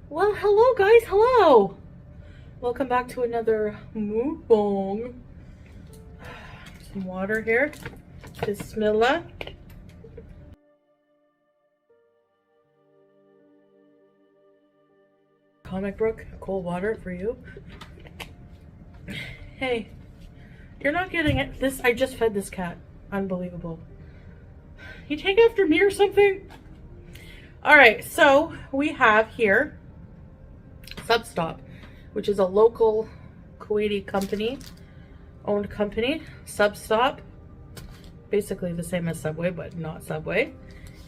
Well, hello guys, hello! Welcome back to another mukbang. Some water here. Bismillah. Comic book, cold water for you. Hey, you're not getting it. I just fed this cat. Unbelievable. You take after me or something? Alright, so we have here Substop, which is a local Kuwaiti owned company. Substop, basically the same as Subway, but not Subway.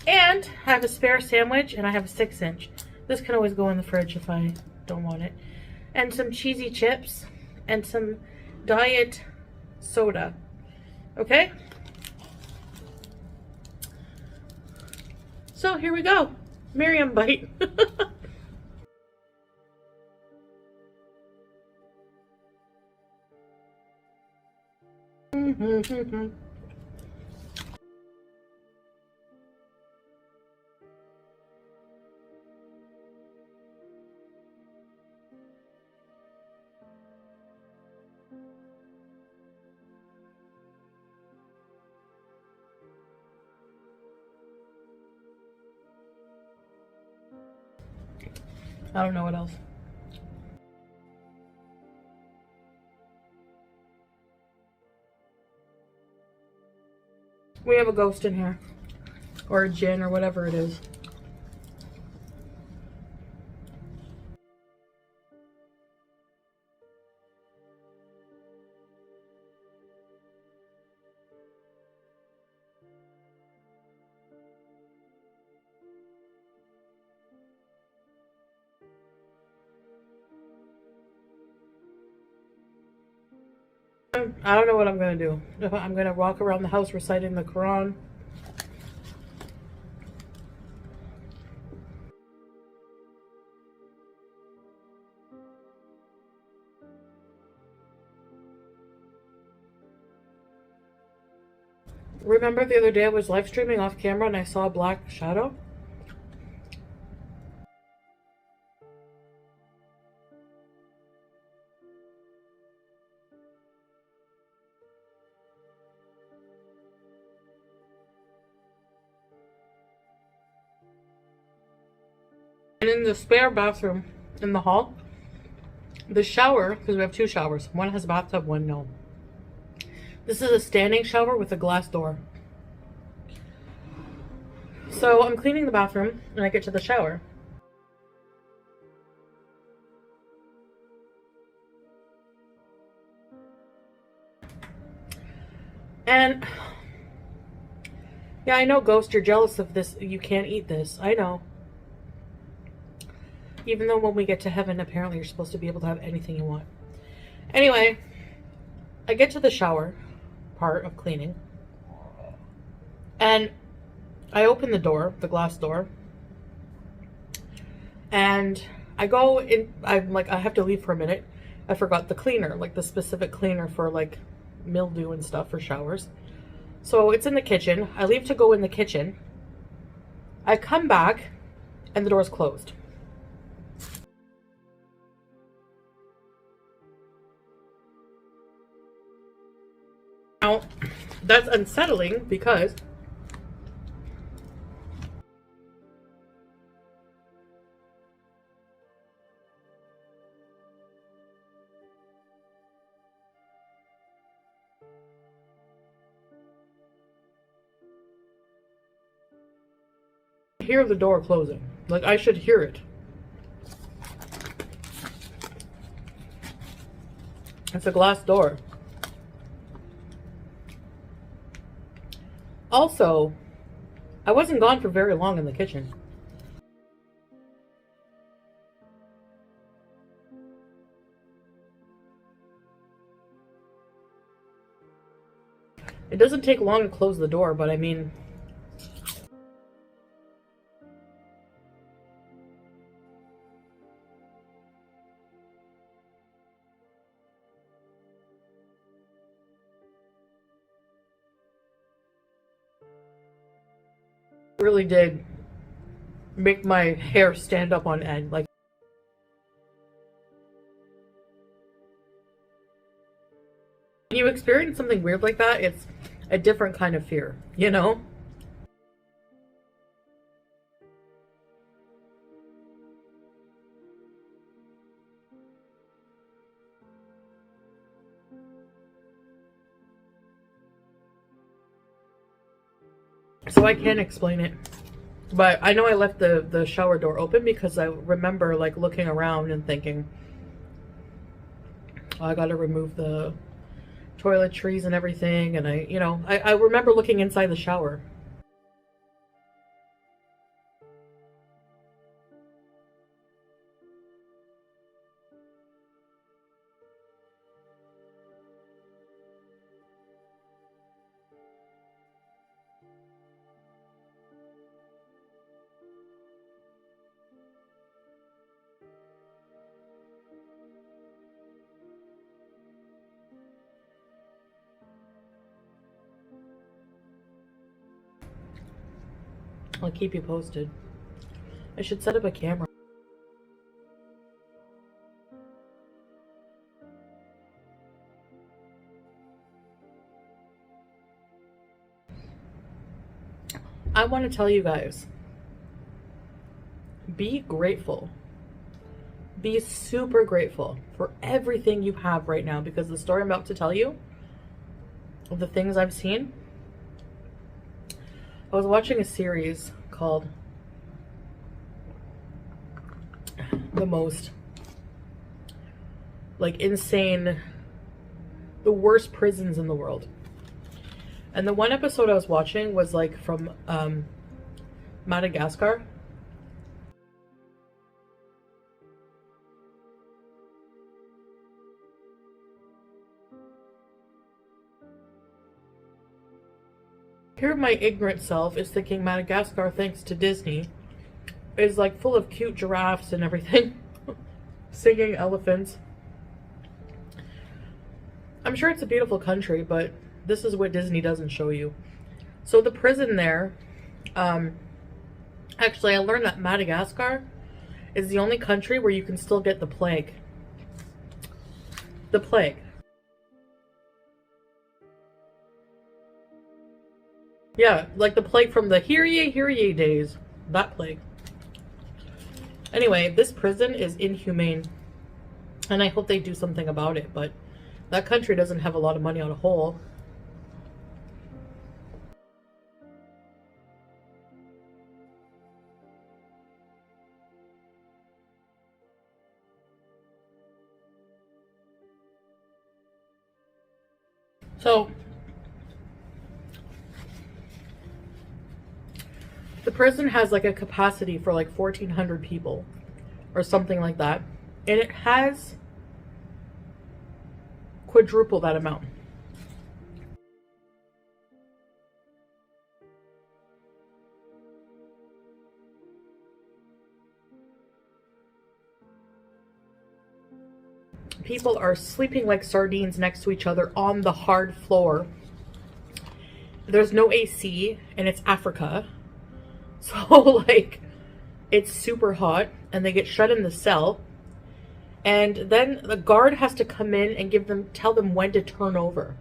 And I have a spare sandwich, and I have a 6-inch. This can always go in the fridge if I don't want it. And some cheesy chips, and some diet soda. Okay? So here we go. Miriam bite. I don't know what else. We have a ghost in here. Or a djinn or whatever it is. I don't know what I'm going to do. I'm going to walk around the house reciting the Quran. Remember the other day I was live streaming off camera and I saw a black shadow? And in the spare bathroom in the hall, the shower, because we have 2 showers. One has a bathtub, one no. This is a standing shower with a glass door. So I'm cleaning the bathroom and I get to the shower. And yeah, I know, Ghost, you're jealous of this. You can't eat this. I know. Even though when we get to heaven, apparently you're supposed to be able to have anything you want. Anyway, I get to the shower part of cleaning. And I open the door, the glass door. And I go in, I'm like, I have to leave for a minute. I forgot the cleaner, like the specific cleaner for like mildew and stuff for showers. So it's in the kitchen. I leave to go in the kitchen. I come back and the door's closed. Now, that's unsettling because I hear the door closing. Like, I should hear it. It's a glass door. Also, I wasn't gone for very long in the kitchen. It doesn't take long to close the door, but I mean... really did make my hair stand up on end. Like, When you experience something weird like that, it's a different kind of fear, you know? So I can't explain it. But I know I left the shower door open because I remember like looking around and thinking, oh, I gotta remove the toiletries and everything. And I remember looking inside the shower. I'll keep you posted. I should set up a camera. I want to tell you guys, be grateful. Be super grateful for everything you have right now, because the story I'm about to tell you, of the things I've seen, I was watching a series called The Most, like, insane, the worst prisons in the world. And the one episode I was watching was like from Madagascar. Here my ignorant self is thinking Madagascar, thanks to Disney, is like full of cute giraffes and everything. Singing elephants. I'm sure it's a beautiful country, but this is what Disney doesn't show you. So the prison there, actually I learned that Madagascar is the only country where you can still get the plague. The plague. Yeah, like the plague from the hear ye days. That plague. Anyway, this prison is inhumane. And I hope they do something about it, but that country doesn't have a lot of money on a whole. So, the prison has like a capacity for like 1,400 people or something like that. And it has quadruple that amount. People are sleeping like sardines next to each other on the hard floor. There's no AC, and it's Africa. So, like, it's super hot, and they get shut in the cell. And then the guard has to come in and tell them when to turn over.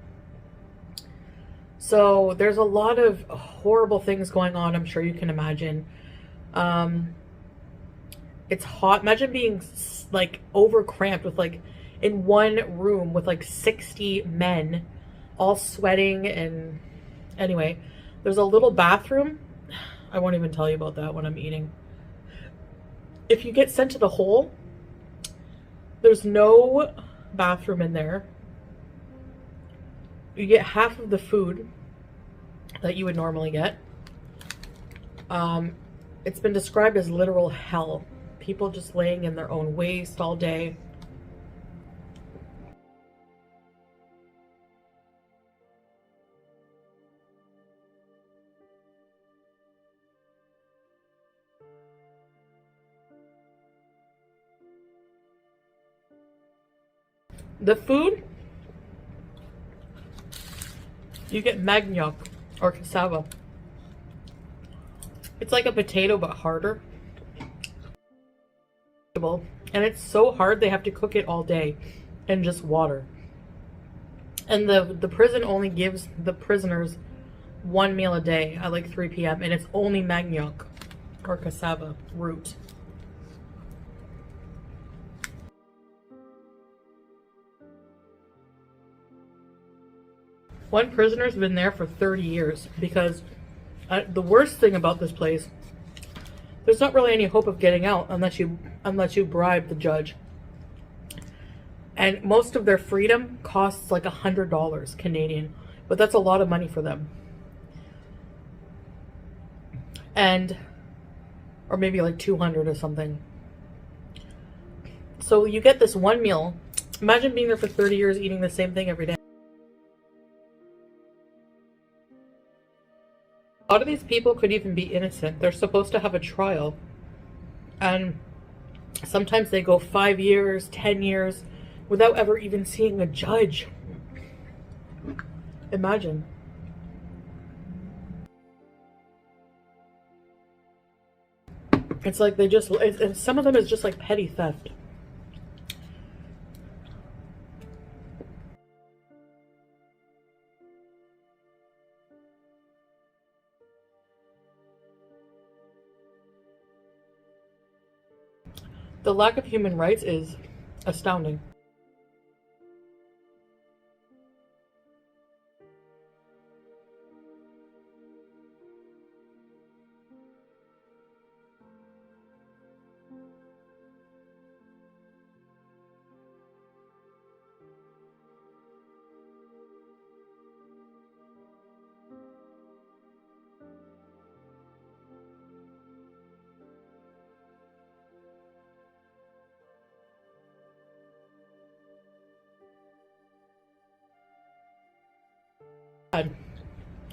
So there's a lot of horrible things going on, I'm sure you can imagine. It's hot. Imagine being like over cramped with like in one room with like 60 men all sweating. And anyway, there's a little bathroom. I won't even tell you about that when I'm eating. If you get sent to the hole, there's no bathroom in there. You get half of the food that you would normally get. It's been described as literal hell. People just laying in their own waste all day. The food, you get manioc or cassava. It's like a potato but harder. And it's so hard they have to cook it all day in just water. And the prison only gives the prisoners one meal a day at like 3 p.m. and it's only manioc or cassava root. One prisoner's been there for 30 years because the worst thing about this place, there's not really any hope of getting out unless you bribe the judge. And most of their freedom costs like $100 Canadian, but that's a lot of money for them. And, or maybe like 200 or something. So you get this one meal. Imagine being there for 30 years eating the same thing every day. A lot of these people could even be innocent. They're supposed to have a trial. And sometimes they go 5 years, 10 years without ever even seeing a judge. Imagine. It's like they just, and some of them is just like petty theft. The lack of human rights is astounding.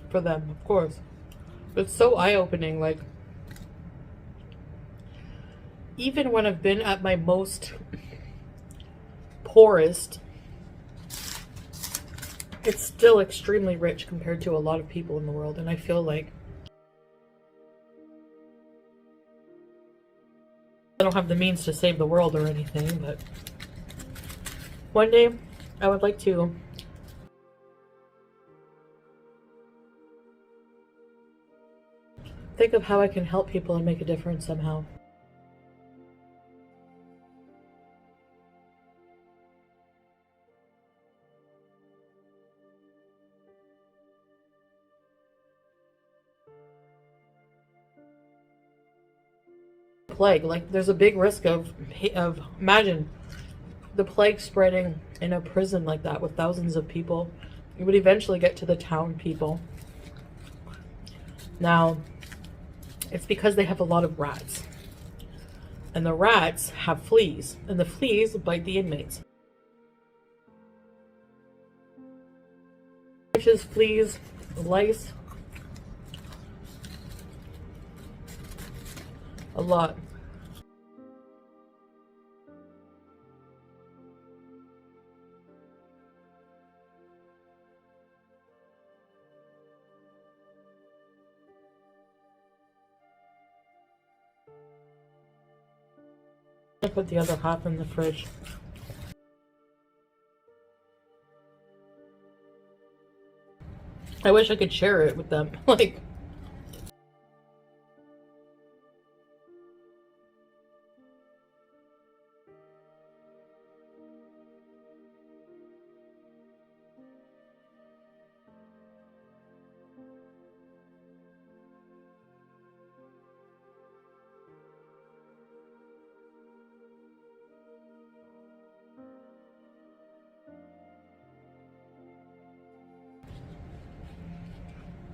For them, of course. It's so eye-opening. Like, even when I've been at my most poorest, it's still extremely rich compared to a lot of people in the world. And I feel like I don't have the means to save the world or anything, but one day I would like to think of how I can help people and make a difference somehow. Plague, like there's a big risk of imagine the plague spreading in a prison like that with thousands of people. It would eventually get to the town people. Now, it's because they have a lot of rats. And the rats have fleas. And the fleas bite the inmates. Roaches, fleas, lice. A lot. I put the other half in the fridge. I wish I could share it with them. Like,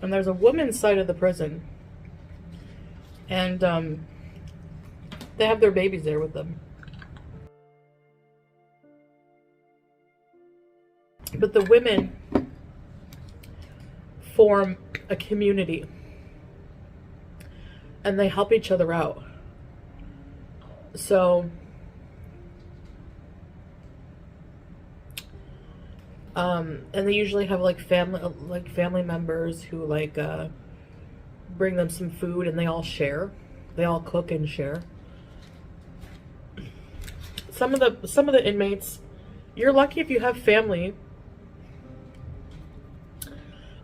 and there's a woman's side of the prison. And they have their babies there with them. But the women form a community. And they help each other out. So and they usually have like family members who like bring them some food, and they all share. They all cook and share. Some of the inmates, you're lucky if you have family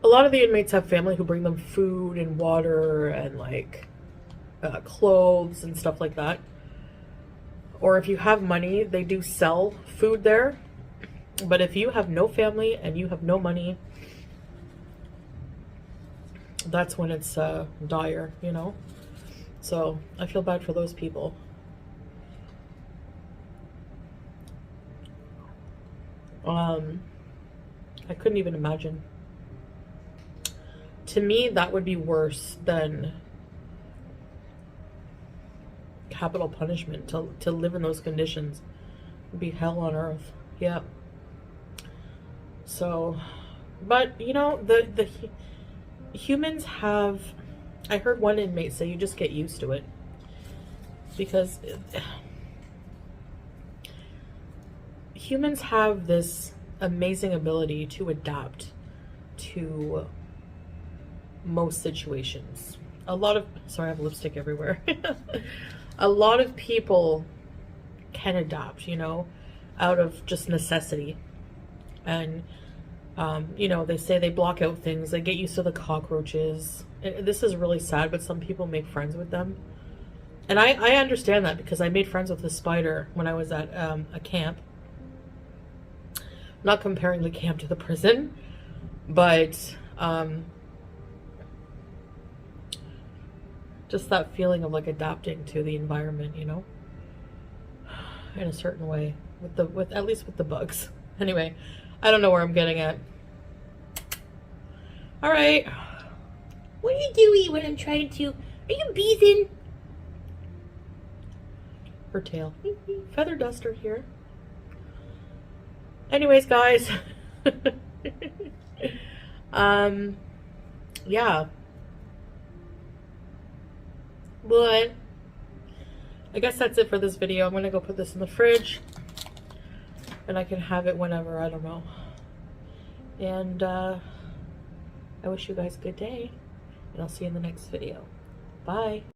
a lot of the inmates have family who bring them food and water and like clothes and stuff like that. Or if you have money, they do sell food there. But if you have no family and you have no money, that's when it's dire, you know? So I feel bad for those people. I couldn't even imagine. To me, that would be worse than capital punishment. To live in those conditions would be hell on earth. Yeah. So, but you know, the humans have, I heard one inmate say, you just get used to it, because humans have this amazing ability to adapt to most situations. A lot of, sorry, I have lipstick everywhere. A lot of people can adapt, you know, out of just necessity. And, you know, they say they block out things, they get used to the cockroaches. This is really sad, but some people make friends with them. And I understand that, because I made friends with the spider when I was at a camp. Not comparing the camp to the prison, but just that feeling of like adapting to the environment, you know, in a certain way, with at least with the bugs. Anyway, I don't know where I'm getting at. All right, what are you doing when I'm trying to? Are you beezing? Her tail. Feather duster here. Anyways, guys. Yeah. But I guess that's it for this video. I'm gonna go put this in the fridge, and I can have it whenever, I don't know. And I wish you guys a good day, and I'll see you in the next video. Bye.